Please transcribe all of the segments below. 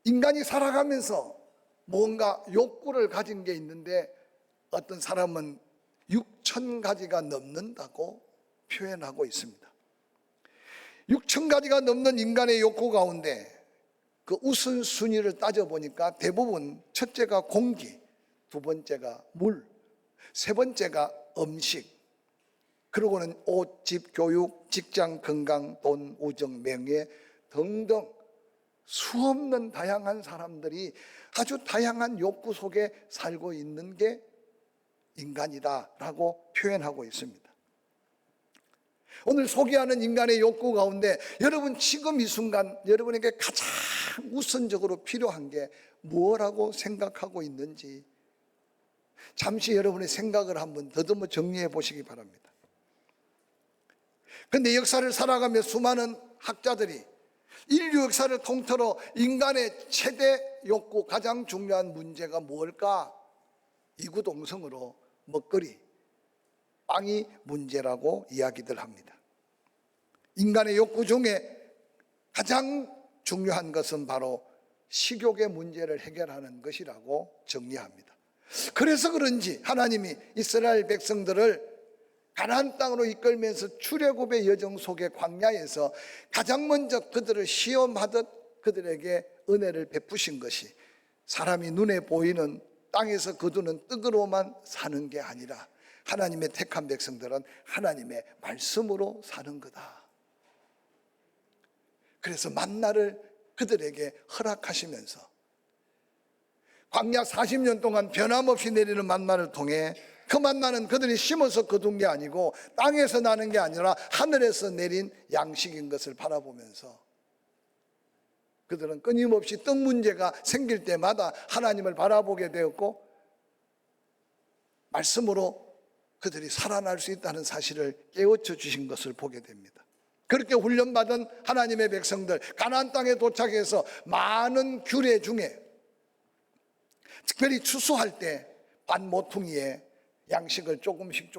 인간이 살아가면서 뭔가 욕구를 가진 게 있는데 어떤 사람은 6,000가지가 넘는다고 표현하고 있습니다. 6,000가지가 넘는 인간의 욕구 가운데 그 우선순위를 따져보니까 대부분 첫째가 공기, 두 번째가 물, 세 번째가 음식, 그리고는 옷, 집, 교육, 직장, 건강, 돈, 우정, 명예 등등 수없는 다양한 사람들이 아주 다양한 욕구 속에 살고 있는 게 인간이다라고 표현하고 있습니다. 오늘 소개하는 인간의 욕구 가운데 여러분 지금 이 순간 여러분에게 가장 우선적으로 필요한 게 뭐라고 생각하고 있는지 잠시 여러분의 생각을 한번 더듬어 정리해 보시기 바랍니다. 그런데 역사를 살아가며 수많은 학자들이 인류 역사를 통틀어 인간의 최대 욕구, 가장 중요한 문제가 무엇일까? 이구동성으로 먹거리, 빵이 문제라고 이야기들 합니다. 인간의 욕구 중에 가장 중요한 것은 바로 식욕의 문제를 해결하는 것이라고 정리합니다. 그래서 그런지 하나님이 이스라엘 백성들을 가나안 땅으로 이끌면서 출애굽의 여정 속에 광야에서 가장 먼저 그들을 시험하듯 그들에게 은혜를 베푸신 것이 사람이 눈에 보이는 땅에서 거두는 떡으로만 사는 게 아니라 하나님의 택한 백성들은 하나님의 말씀으로 사는 거다. 그래서 만나를 그들에게 허락하시면서 광야 40년 동안 변함없이 내리는 만나를 통해 그 만나는 그들이 심어서 거둔 게 아니고 땅에서 나는 게 아니라 하늘에서 내린 양식인 것을 바라보면서 그들은 끊임없이 떡 문제가 생길 때마다 하나님을 바라보게 되었고 말씀으로 그들이 살아날 수 있다는 사실을 깨우쳐 주신 것을 보게 됩니다. 그렇게 훈련받은 하나님의 백성들 가나안 땅에 도착해서 많은 규례 중에 특별히 추수할 때 반모퉁이에 양식을 조금씩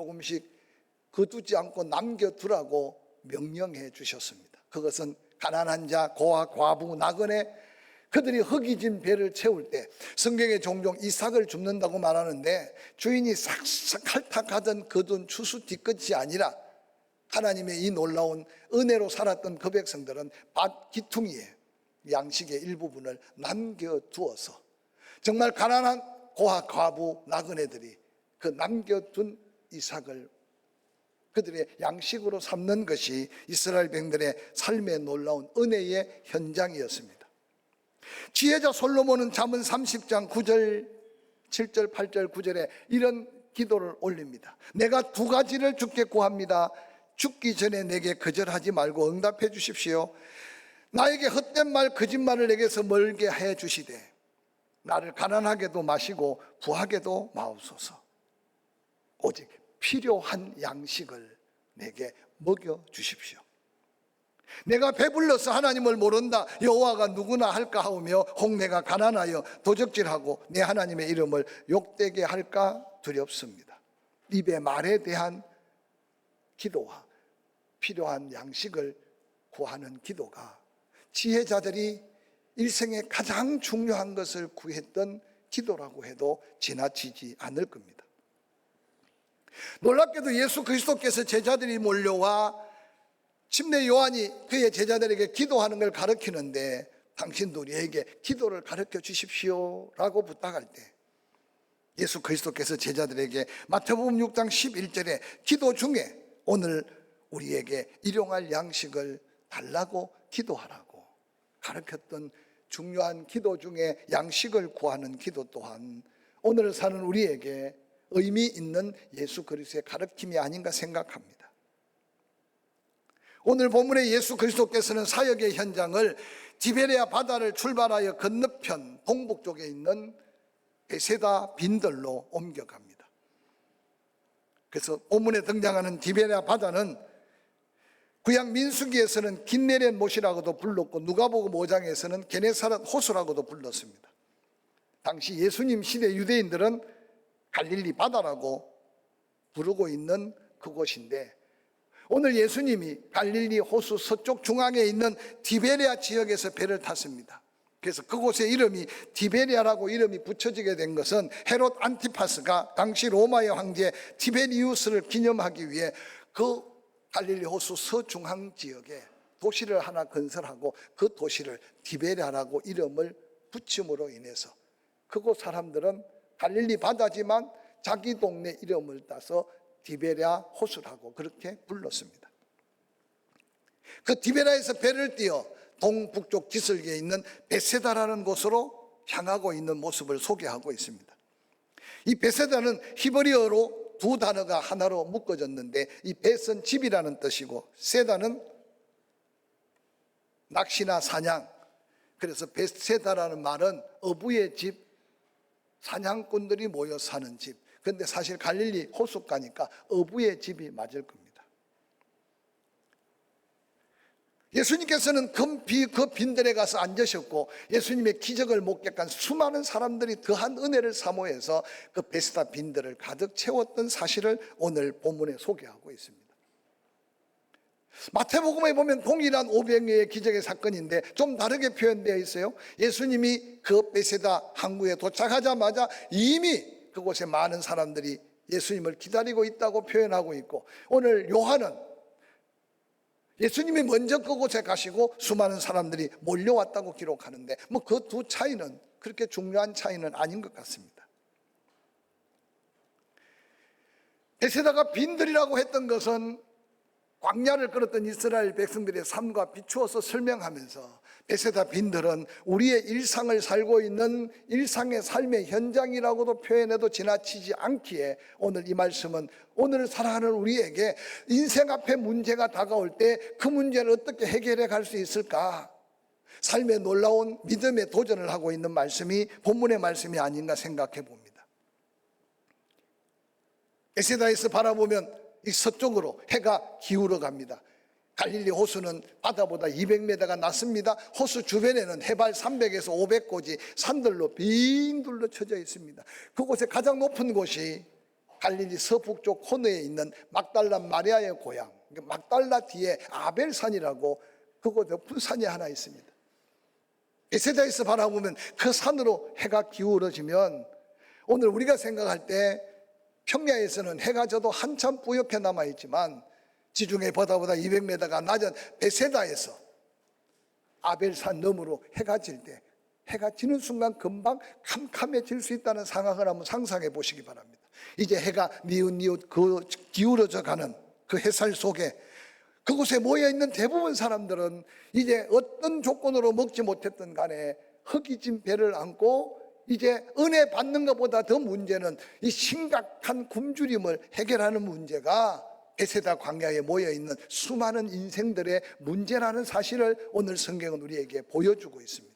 거두지 않고 남겨두라고 명령해 주셨습니다. 그것은 가난한 자, 고아, 과부, 나그네 그들이 허기진 배를 채울 때 성경에 종종 이삭을 줍는다고 말하는데 주인이 싹싹 핥아가던 거둔 추수 뒤끝이 아니라 하나님의 이 놀라운 은혜로 살았던 그 백성들은 밭 기퉁이에 양식의 일부분을 남겨두어서 정말 가난한 고아, 과부, 나그네들이 그 남겨둔 이삭을 그들의 양식으로 삼는 것이 이스라엘 백성들의 삶의 놀라운 은혜의 현장이었습니다. 지혜자 솔로몬은 잠언 30장 9절, 7절, 8절, 9절에 이런 기도를 올립니다. 내가 두 가지를 주께 구합니다. 죽기 전에 내게 거절하지 말고 응답해 주십시오. 나에게 헛된 말, 거짓말을 내게서 멀게 해 주시되 나를 가난하게도 마시고 부하게도 마옵소서. 오직 필요한 양식을 내게 먹여 주십시오. 내가 배불러서 하나님을 모른다 여호와가 누구나 할까 하오며 혹 내가 가난하여 도적질하고 내 하나님의 이름을 욕되게 할까 두렵습니다. 입의 말에 대한 기도와 필요한 양식을 구하는 기도가 지혜자들이 일생에 가장 중요한 것을 구했던 기도라고 해도 지나치지 않을 겁니다. 놀랍게도 예수 그리스도께서 제자들이 몰려와 침례 요한이 그의 제자들에게 기도하는 걸 가르치는데 당신도 우리에게 기도를 가르쳐 주십시오 라고 부탁할 때 예수 그리스도께서 제자들에게 마태복음 6장 11절에 기도 중에 오늘 우리에게 일용할 양식을 달라고 기도하라고 가르쳤던 중요한 기도 중에 양식을 구하는 기도 또한 오늘 사는 우리에게 의미 있는 예수 그리스도의 가르침이 아닌가 생각합니다. 오늘 본문의 예수 그리스도께서는 사역의 현장을 디베레아 바다를 출발하여 건너편 동북 쪽에 있는 베세다 빈들로 옮겨갑니다. 그래서 본문에 등장하는 디베레아 바다는 구약 민수기에서는 긴네렛 못이라고도 불렀고 누가복음 5장에서는 게네사렛 호수라고도 불렀습니다. 당시 예수님 시대 유대인들은 갈릴리 바다라고 부르고 있는 그곳인데 오늘 예수님이 갈릴리 호수 서쪽 중앙에 있는 디베레아 지역에서 배를 탔습니다. 그래서 그곳의 이름이 디베리아라고 이름이 붙여지게 된 것은 헤롯 안티파스가 당시 로마의 황제 티베리우스를 기념하기 위해 그 갈릴리 호수 서중앙 지역에 도시를 하나 건설하고 그 도시를 디베리아라고 이름을 붙임으로 인해서 그곳 사람들은 갈릴리 바다지만 자기 동네 이름을 따서 디베리아 호수라고 그렇게 불렀습니다. 그 디베리아에서 배를 띄어 동북쪽 기슭에 있는 베세다라는 곳으로 향하고 있는 모습을 소개하고 있습니다. 이 베세다는 히브리어로 두 단어가 하나로 묶어졌는데 이 벳은 집이라는 뜻이고 세다는 낚시나 사냥, 그래서 베세다라는 말은 어부의 집, 사냥꾼들이 모여 사는 집. 그런데 사실 갈릴리 호숫가니까 어부의 집이 맞을 겁니다. 예수님께서는 그 빈들에 가서 앉으셨고 예수님의 기적을 목격한 수많은 사람들이 더한 은혜를 사모해서 그 베세다 빈들을 가득 채웠던 사실을 오늘 본문에 소개하고 있습니다. 마태복음에 보면 동일한 500여의 기적의 사건인데 좀 다르게 표현되어 있어요. 예수님이 그 베세다 항구에 도착하자마자 이미 그곳에 많은 사람들이 예수님을 기다리고 있다고 표현하고 있고, 오늘 요한은 예수님이 먼저 그곳에 가시고 수많은 사람들이 몰려왔다고 기록하는데 뭐 그 두 차이는 그렇게 중요한 차이는 아닌 것 같습니다. 베세다가 빈들이라고 했던 것은 광야를 걸었던 이스라엘 백성들의 삶과 비추어서 설명하면서 베세다 빈들은 우리의 일상을 살고 있는 일상의 삶의 현장이라고도 표현해도 지나치지 않기에 오늘 이 말씀은 오늘 살아가는 우리에게 인생 앞에 문제가 다가올 때 그 문제를 어떻게 해결해 갈 수 있을까, 삶의 놀라운 믿음의 도전을 하고 있는 말씀이 본문의 말씀이 아닌가 생각해 봅니다. 베세다에서 바라보면 이 서쪽으로 해가 기울어 갑니다. 갈릴리 호수는 바다보다 200m가 낮습니다. 호수 주변에는 해발 300에서 500고지 산들로 빙 둘러쳐져 있습니다. 그곳에 가장 높은 곳이 갈릴리 서북쪽 코너에 있는 막달라 마리아의 고향, 막달라 뒤에 아벨산이라고 그곳 높은 산이 하나 있습니다. 베세다에서 바라보면 그 산으로 해가 기울어지면 오늘 우리가 생각할 때 평야에서는 해가 져도 한참 뿌옇게 남아있지만 지중해 바다보다 200m가 낮은 베세다에서 아벨산 너머로 해가 질 때 해가 지는 순간 금방 캄캄해질 수 있다는 상황을 한번 상상해 보시기 바랍니다. 이제 해가 니웃니웃 기울어져 가는 그 햇살 속에 그곳에 모여있는 대부분 사람들은 이제 어떤 조건으로 먹지 못했던 간에 흙이 배를 안고 이제 은혜 받는 것보다 더 문제는 이 심각한 굶주림을 해결하는 문제가 베세다 광야에 모여있는 수많은 인생들의 문제라는 사실을 오늘 성경은 우리에게 보여주고 있습니다.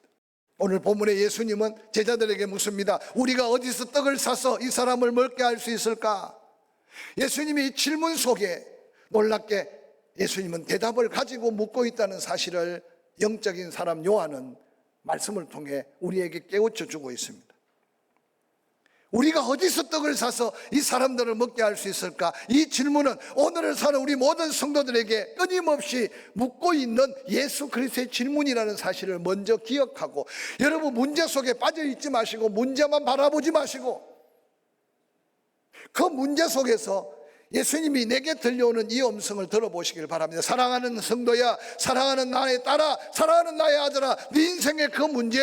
오늘 본문에 예수님은 제자들에게 묻습니다. 우리가 어디서 떡을 사서 이 사람을 먹게 할 수 있을까? 예수님이 이 질문 속에 놀랍게 예수님은 대답을 가지고 묻고 있다는 사실을 영적인 사람 요한은 말씀을 통해 우리에게 깨우쳐 주고 있습니다. 우리가 어디서 떡을 사서 이 사람들을 먹게 할 수 있을까? 이 질문은 오늘을 사는 우리 모든 성도들에게 끊임없이 묻고 있는 예수 그리스도의 질문이라는 사실을 먼저 기억하고, 여러분 문제 속에 빠져 있지 마시고 문제만 바라보지 마시고 그 문제 속에서 예수님이 내게 들려오는 이 음성을 들어보시길 바랍니다. 사랑하는 성도야, 사랑하는 나의 딸아, 사랑하는 나의 아들아, 네 인생의 그 문제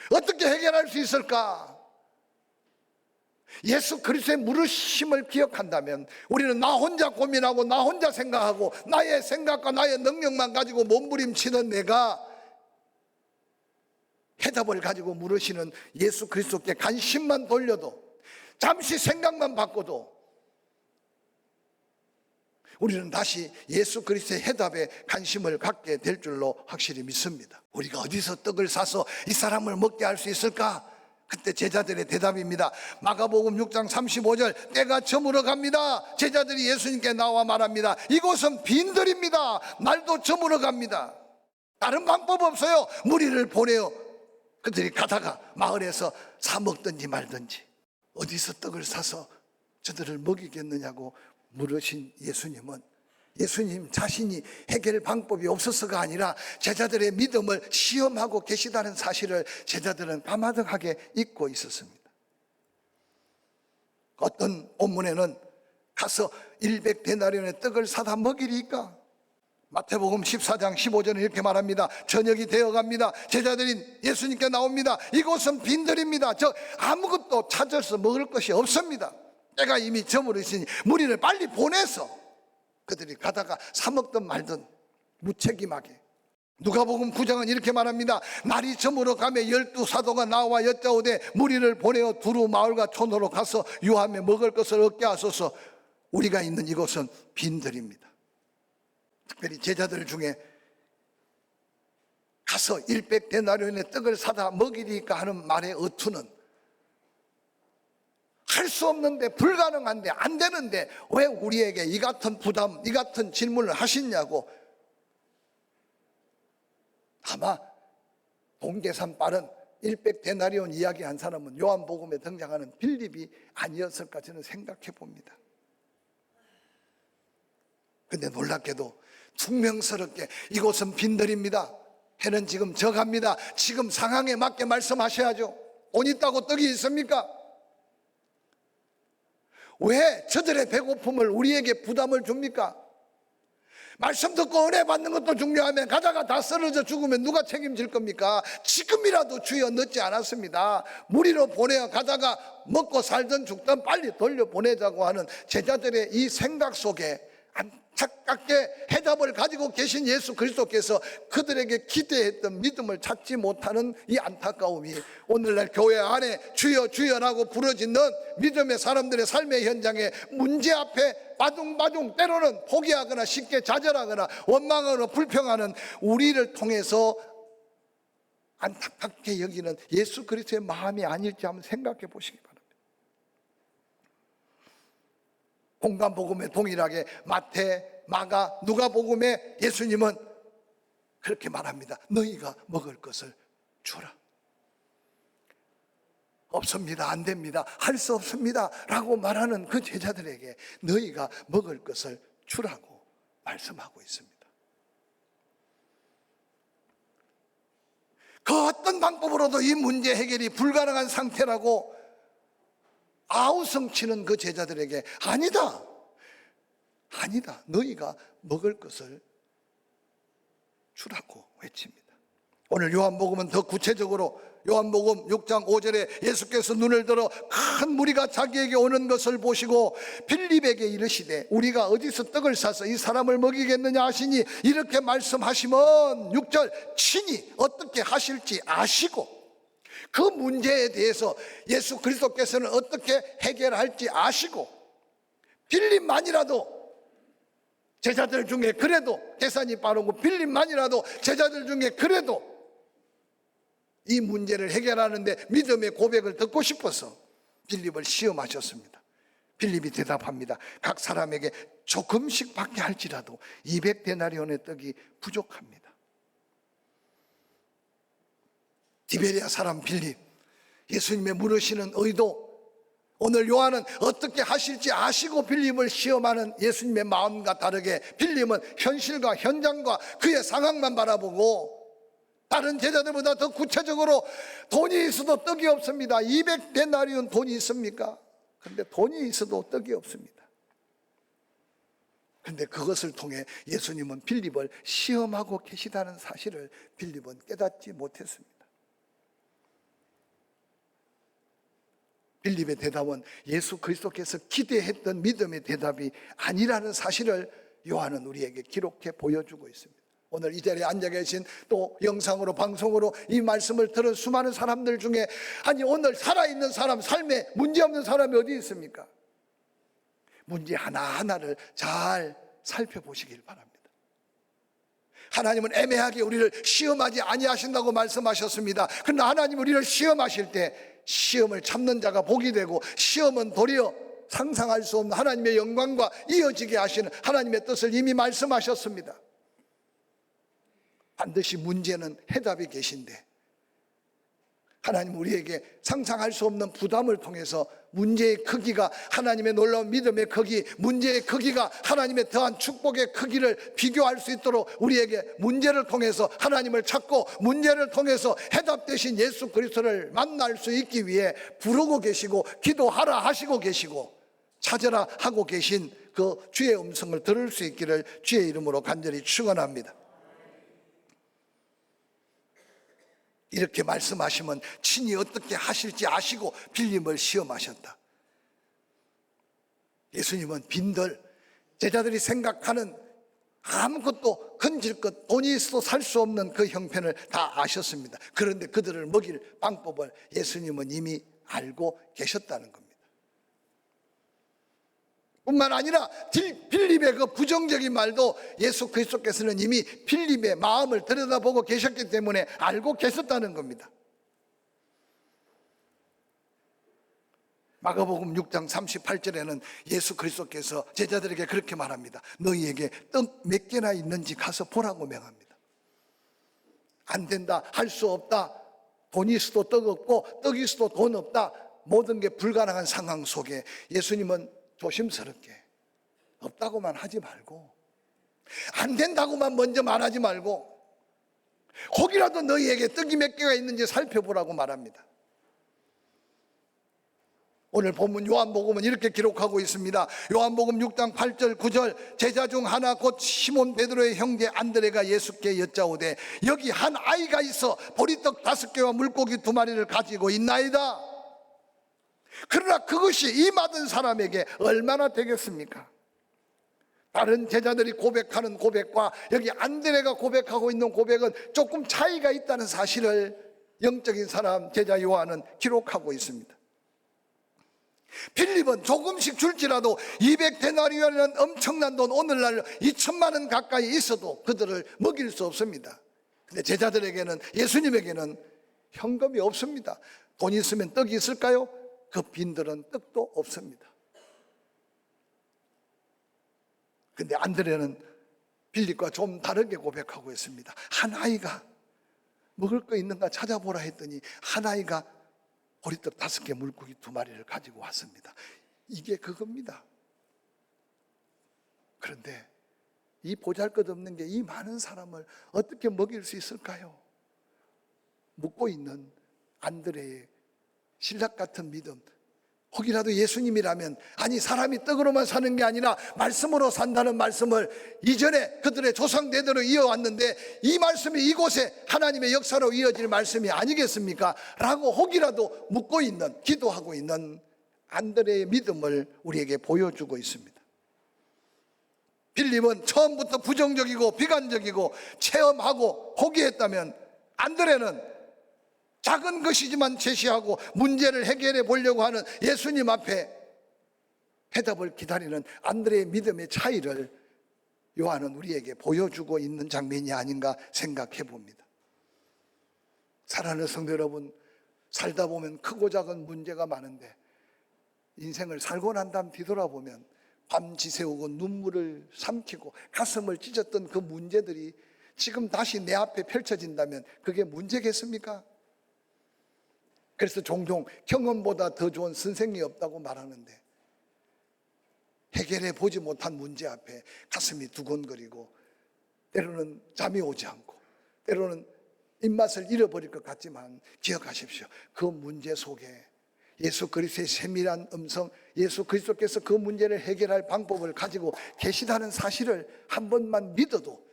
어떻게 해결할 수 있을까? 예수 그리스도의 물으심을 기억한다면 우리는 나 혼자 고민하고 나 혼자 생각하고 나의 생각과 나의 능력만 가지고 몸부림치는 내가 해답을 가지고 물으시는 예수 그리스도께 관심만 돌려도, 잠시 생각만 바꿔도 우리는 다시 예수 그리스도의 해답에 관심을 갖게 될 줄로 확실히 믿습니다. 우리가 어디서 떡을 사서 이 사람을 먹게 할 수 있을까? 그때 제자들의 대답입니다. 마가복음 6장 35절, 때가 저물어 갑니다. 제자들이 예수님께 나와 말합니다. 이곳은 빈들입니다. 날도 저물어 갑니다. 다른 방법 없어요. 무리를 보내어 그들이 가다가 마을에서 사 먹든지 말든지 어디서 떡을 사서 저들을 먹이겠느냐고 물으신 예수님은 예수님 자신이 해결 방법이 없어서가 아니라 제자들의 믿음을 시험하고 계시다는 사실을 제자들은 까마득하게 잊고 있었습니다. 어떤 본문에는 가서 100데나리온의 떡을 사다 먹이리까? 마태복음 14장 15절은 이렇게 말합니다. 저녁이 되어갑니다. 제자들이 예수님께 나옵니다. 이곳은 빈들입니다. 저 아무것도 찾아서 먹을 것이 없습니다. 때가 이미 저물었으니 무리를 빨리 보내서 그들이 가다가 사 먹든 말든 무책임하게. 누가복음 9장은 이렇게 말합니다. 날이 저물어 가며 12사도가 나와 여짜오되 무리를 보내어 두루 마을과 촌으로 가서 유하며 먹을 것을 얻게 하소서. 우리가 있는 이곳은 빈들입니다. 특별히 제자들 중에 가서 100데나리온의 떡을 사다 먹이리까 하는 말의 어투는 할 수 없는데, 불가능한데, 안 되는데 왜 우리에게 이 같은 부담, 이 같은 질문을 하시냐고. 아마 동계산 빠른 100데나리온 이야기한 사람은 요한복음에 등장하는 빌립이 아니었을까 저는 생각해 봅니다. 근데 놀랍게도 퉁명스럽게 이곳은 빈들입니다. 해는 지금 져갑니다. 지금 상황에 맞게 말씀하셔야죠. 돈 있다고 떡이 있습니까? 왜 저들의 배고픔을 우리에게 부담을 줍니까? 말씀 듣고 은혜 받는 것도 중요하면 가다가 다 쓰러져 죽으면 누가 책임질 겁니까? 지금이라도 주여 늦지 않았습니다. 무리로 보내어 가다가 먹고 살든 죽든 빨리 돌려보내자고 하는 제자들의 이 생각 속에 안타깝게 해답을 가지고 계신 예수 그리스도께서 그들에게 기대했던 믿음을 찾지 못하는 이 안타까움이 오늘날 교회 안에 주여 주여라고 부르짖는 믿음의 사람들의 삶의 현장에 문제 앞에 바둥바둥 때로는 포기하거나 쉽게 좌절하거나 원망하거나 불평하는 우리를 통해서 안타깝게 여기는 예수 그리스도의 마음이 아닐지 한번 생각해 보시기 바랍니다. 공간복음에 동일하게 마태, 마가, 누가복음에 예수님은 그렇게 말합니다. 너희가 먹을 것을 주라. 없습니다. 안 됩니다. 할 수 없습니다. 라고 말하는 그 제자들에게 너희가 먹을 것을 주라고 말씀하고 있습니다. 그 어떤 방법으로도 이 문제 해결이 불가능한 상태라고 아우성치는 그 제자들에게 아니다, 아니다, 너희가 먹을 것을 주라고 외칩니다. 오늘 요한복음은 더 구체적으로 요한복음 6장 5절에 예수께서 눈을 들어 큰 무리가 자기에게 오는 것을 보시고 빌립에게 이르시되 우리가 어디서 떡을 사서 이 사람을 먹이겠느냐 하시니 이렇게 말씀하시면 6절 친히 어떻게 하실지 아시고 그 문제에 대해서 예수 그리스도께서는 어떻게 해결할지 아시고 빌립만이라도 제자들 중에 그래도 계산이 빠르고 빌립만이라도 제자들 중에 그래도 이 문제를 해결하는데 믿음의 고백을 듣고 싶어서 빌립을 시험하셨습니다. 빌립이 대답합니다. 각 사람에게 조금씩 받게 할지라도 200데나리온의 떡이 부족합니다. 디베리아 사람 빌립, 예수님의 물으시는 의도, 오늘 요한은 어떻게 하실지 아시고 빌립을 시험하는 예수님의 마음과 다르게 빌립은 현실과 현장과 그의 상황만 바라보고 다른 제자들보다 더 구체적으로 돈이 있어도 떡이 없습니다. 200데나리온 돈이 있습니까? 그런데 돈이 있어도 떡이 없습니다. 그런데 그것을 통해 예수님은 빌립을 시험하고 계시다는 사실을 빌립은 깨닫지 못했습니다. 빌립의 대답은 예수 그리스도께서 기대했던 믿음의 대답이 아니라는 사실을 요한은 우리에게 기록해 보여주고 있습니다. 오늘 이 자리에 앉아 계신 또 영상으로 방송으로 이 말씀을 들은 수많은 사람들 중에 아니 오늘 살아있는 사람, 삶에 문제없는 사람이 어디 있습니까? 문제 하나하나를 잘 살펴보시길 바랍니다. 하나님은 애매하게 우리를 시험하지 아니하신다고 말씀하셨습니다. 그러나 하나님 우리를 시험하실 때 시험을 참는 자가 복이 되고 시험은 도리어 상상할 수 없는 하나님의 영광과 이어지게 하시는 하나님의 뜻을 이미 말씀하셨습니다. 반드시 문제는 해답이 계신데 하나님 우리에게 상상할 수 없는 부담을 통해서 문제의 크기가 하나님의 놀라운 믿음의 크기, 문제의 크기가 하나님의 더한 축복의 크기를 비교할 수 있도록 우리에게 문제를 통해서 하나님을 찾고 문제를 통해서 해답 되신 예수 그리스도를 만날 수 있기 위해 부르고 계시고 기도하라 하시고 계시고 찾으라 하고 계신 그 주의 음성을 들을 수 있기를 주의 이름으로 간절히 축원합니다. 이렇게 말씀하시면 친히 어떻게 하실지 아시고 빌림을 시험하셨다. 예수님은 빈들, 제자들이 생각하는 아무것도 건질 것, 돈이 있어도 살 수 없는 그 형편을 다 아셨습니다. 그런데 그들을 먹일 방법을 예수님은 이미 알고 계셨다는 겁니다. 뿐만 아니라 빌립의 그 부정적인 말도 예수 그리스도께서는 이미 빌립의 마음을 들여다보고 계셨기 때문에 알고 계셨다는 겁니다. 마가복음 6장 38절에는 예수 그리스도께서 제자들에게 그렇게 말합니다. 너희에게 떡 몇 개나 있는지 가서 보라고 명합니다. 안 된다, 할 수 없다, 돈이 있어도 떡 없고 떡이 있어도 돈 없다, 모든 게 불가능한 상황 속에 예수님은 조심스럽게 없다고만 하지 말고 안 된다고만 먼저 말하지 말고 혹이라도 너희에게 떡이 몇 개가 있는지 살펴보라고 말합니다. 오늘 본문 요한복음은 이렇게 기록하고 있습니다. 요한복음 6장 8절 9절 제자 중 하나 곧 시몬 베드로의 형제 안드레가 예수께 여짜오되 여기 한 아이가 있어 보리떡 5개와 물고기 2마리를 가지고 있나이다. 그러나 그것이 이 많은 사람에게 얼마나 되겠습니까? 다른 제자들이 고백하는 고백과 여기 안드레가 고백하고 있는 고백은 조금 차이가 있다는 사실을 영적인 사람 제자 요한은 기록하고 있습니다. 빌립은 조금씩 줄지라도 200데나리온이라는 엄청난 돈, 오늘날 2천만 원 가까이 있어도 그들을 먹일 수 없습니다. 근데 제자들에게는, 예수님에게는 현금이 없습니다. 돈 있으면 떡이 있을까요? 그 빈들은 떡도 없습니다. 근데 안드레는 빌립과 좀 다르게 고백하고 있습니다. 한 아이가 먹을 거 있는가 찾아보라 했더니 한 아이가 보리떡 5개 물고기 2마리를 가지고 왔습니다. 이게 그겁니다. 그런데 이 보잘것없는 게 이 많은 사람을 어떻게 먹일 수 있을까요? 묻고 있는 안드레의 신락 같은 믿음, 혹이라도 예수님이라면, 아니 사람이 떡으로만 사는 게 아니라 말씀으로 산다는 말씀을 이전에 그들의 조상대대로 이어왔는데 이 말씀이 이곳에 하나님의 역사로 이어질 말씀이 아니겠습니까? 라고 혹이라도 묻고 있는, 기도하고 있는 안드레의 믿음을 우리에게 보여주고 있습니다. 빌립은 처음부터 부정적이고 비관적이고 체험하고 포기했다면 안드레는 작은 것이지만 제시하고 문제를 해결해 보려고 하는 예수님 앞에 해답을 기다리는 안드레의 믿음의 차이를 요한은 우리에게 보여주고 있는 장면이 아닌가 생각해 봅니다. 사랑하는 성도 여러분, 살다 보면 크고 작은 문제가 많은데 인생을 살고 난 다음 뒤돌아보면 밤 지새우고 눈물을 삼키고 가슴을 찢었던 그 문제들이 지금 다시 내 앞에 펼쳐진다면 그게 문제겠습니까? 그래서 종종 경험보다 더 좋은 선생이 없다고 말하는데 해결해 보지 못한 문제 앞에 가슴이 두근거리고 때로는 잠이 오지 않고 때로는 입맛을 잃어버릴 것 같지만 기억하십시오. 그 문제 속에 예수 그리스도의 세밀한 음성, 예수 그리스도께서 그 문제를 해결할 방법을 가지고 계시다는 사실을 한 번만 믿어도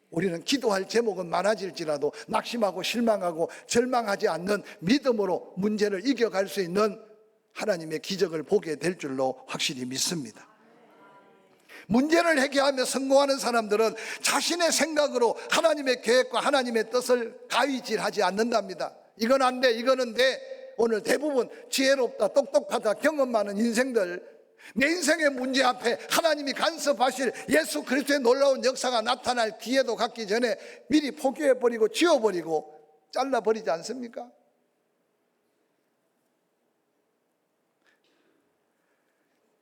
우리는 기도할 제목은 많아질지라도 낙심하고 실망하고 절망하지 않는 믿음으로 문제를 이겨갈 수 있는 하나님의 기적을 보게 될 줄로 확실히 믿습니다. 문제를 해결하며 성공하는 사람들은 자신의 생각으로 하나님의 계획과 하나님의 뜻을 가위질하지 않는답니다. 이건 안 돼, 이거는 돼. 오늘 대부분 지혜롭다, 똑똑하다, 경험 많은 인생들, 내 인생의 문제 앞에 하나님이 간섭하실 예수 그리스도의 놀라운 역사가 나타날 기회도 갖기 전에 미리 포기해버리고 지워버리고 잘라버리지 않습니까?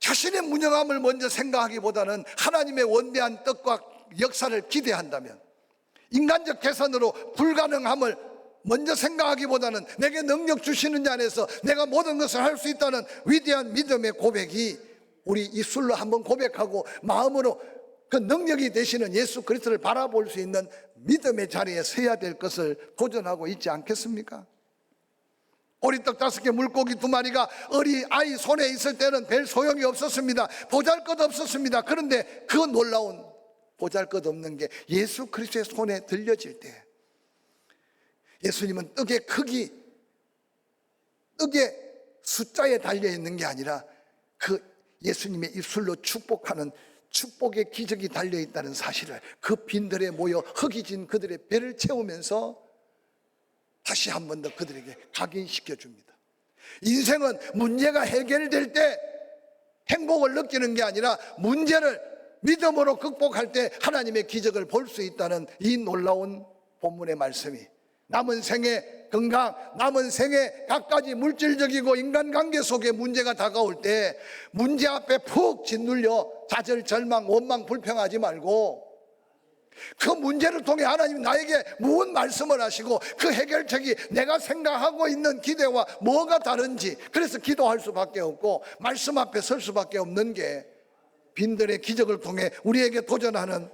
자신의 무능함을 먼저 생각하기보다는 하나님의 원대한 뜻과 역사를 기대한다면, 인간적 계산으로 불가능함을 먼저 생각하기보다는 내게 능력 주시는 자 안에서 내가 모든 것을 할 수 있다는 위대한 믿음의 고백이 우리 입술로 한번 고백하고 마음으로 그 능력이 되시는 예수 그리스도를 바라볼 수 있는 믿음의 자리에 서야 될 것을 도전하고 있지 않겠습니까? 보리떡 5개 물고기 2마리가 어린 아이 손에 있을 때는 별 소용이 없었습니다. 보잘것없었습니다. 그런데 그 놀라운 보잘것없는 게 예수 그리스도의 손에 들려질 때, 예수님은 떡의 크기, 떡의 숫자에 달려있는 게 아니라 그 예수님의 입술로 축복하는 축복의 기적이 달려있다는 사실을 그 빈들에 모여 흙이 진 그들의 배를 채우면서 다시 한 번 더 그들에게 각인시켜 줍니다. 인생은 문제가 해결될 때 행복을 느끼는 게 아니라 문제를 믿음으로 극복할 때 하나님의 기적을 볼 수 있다는 이 놀라운 본문의 말씀이 남은 생의 건강, 남은 생의 갖가지 물질적이고 인간관계 속에 문제가 다가올 때 문제 앞에 푹 짓눌려 좌절, 절망, 원망, 불평하지 말고 그 문제를 통해 하나님이 나에게 무슨 말씀을 하시고 그 해결책이 내가 생각하고 있는 기대와 뭐가 다른지, 그래서 기도할 수밖에 없고 말씀 앞에 설 수밖에 없는 게 빈들의 기적을 통해 우리에게 도전하는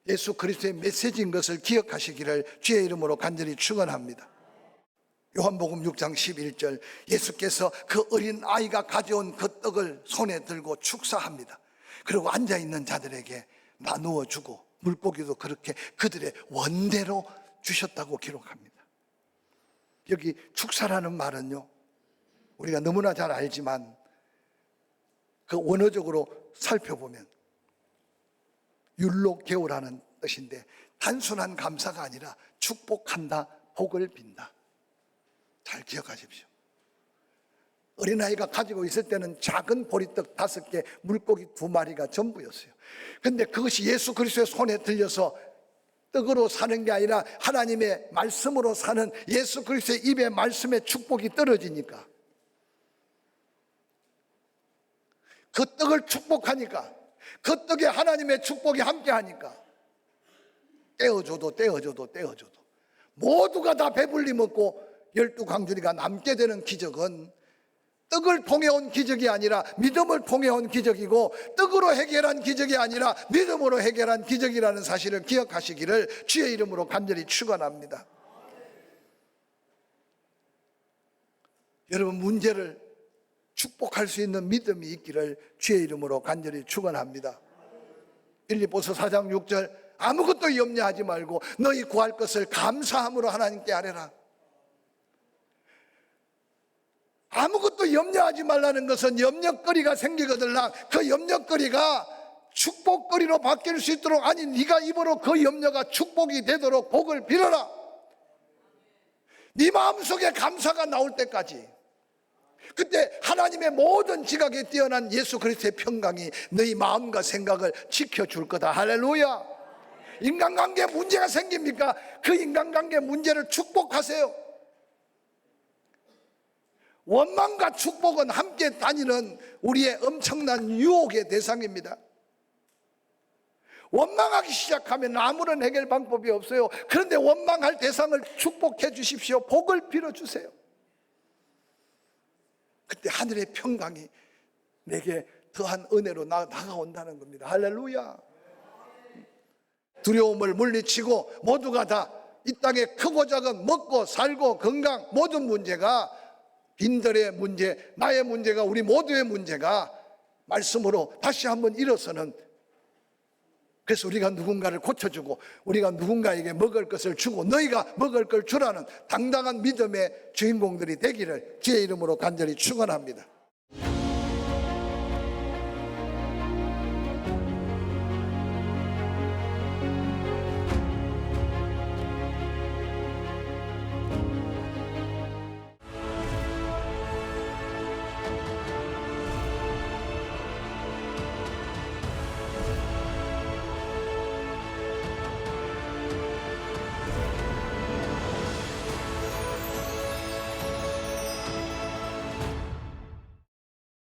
예수 그리스도의 메시지인 것을 기억하시기를 주의 이름으로 간절히 축원합니다. 요한복음 6장 11절, 예수께서 그 어린 아이가 가져온 그 떡을 손에 들고 축사합니다. 그리고 앉아있는 자들에게 나누어 주고 물고기도 그렇게 그들의 원대로 주셨다고 기록합니다. 여기 축사라는 말은요, 우리가 너무나 잘 알지만 그 원어적으로 살펴보면 율로게오라는 뜻인데 단순한 감사가 아니라 축복한다, 복을 빈다. 잘 기억하십시오. 어린아이가 가지고 있을 때는 작은 보리떡 5개, 물고기 2마리가 전부였어요. 그런데 그것이 예수 그리스도의 손에 들려서 떡으로 사는 게 아니라 하나님의 말씀으로 사는 예수 그리스도의 입에 말씀의 축복이 떨어지니까, 그 떡을 축복하니까, 그 떡에 하나님의 축복이 함께하니까 떼어줘도 모두가 다 배불리 먹고 12광주리가 남게 되는 기적은 떡을 통해 온 기적이 아니라 믿음을 통해 온 기적이고, 떡으로 해결한 기적이 아니라 믿음으로 해결한 기적이라는 사실을 기억하시기를 주의 이름으로 간절히 축원합니다. 여러분, 문제를 축복할 수 있는 믿음이 있기를 주의 이름으로 간절히 축원합니다. 빌립보서 4장 6절, 아무것도 염려하지 말고 너희 구할 것을 감사함으로 하나님께 아뢰라. 아무것도 염려하지 말라는 것은 염려거리가 생기거들랑 그 염려거리가 축복거리로 바뀔 수 있도록, 아니 네가 입으로 그 염려가 축복이 되도록 복을 빌어라. 네 마음속에 감사가 나올 때까지, 그때 하나님의 모든 지각에 뛰어난 예수 그리스도의 평강이 너희 마음과 생각을 지켜줄 거다. 할렐루야. 인간관계에 문제가 생깁니까? 그 인간관계 문제를 축복하세요. 원망과 축복은 함께 다니는 우리의 엄청난 유혹의 대상입니다. 원망하기 시작하면 아무런 해결 방법이 없어요. 그런데 원망할 대상을 축복해 주십시오. 복을 빌어주세요. 그때 하늘의 평강이 내게 더한 은혜로 다가온다는 겁니다. 할렐루야. 두려움을 물리치고 모두가 다 이 땅에 크고 작은 먹고 살고 건강 모든 문제가, 빈들의 문제, 나의 문제가, 우리 모두의 문제가 말씀으로 다시 한번 일어서는, 그래서 우리가 누군가를 고쳐주고 우리가 누군가에게 먹을 것을 주고 너희가 먹을 걸 주라는 당당한 믿음의 주인공들이 되기를 주의 이름으로 간절히 축원합니다.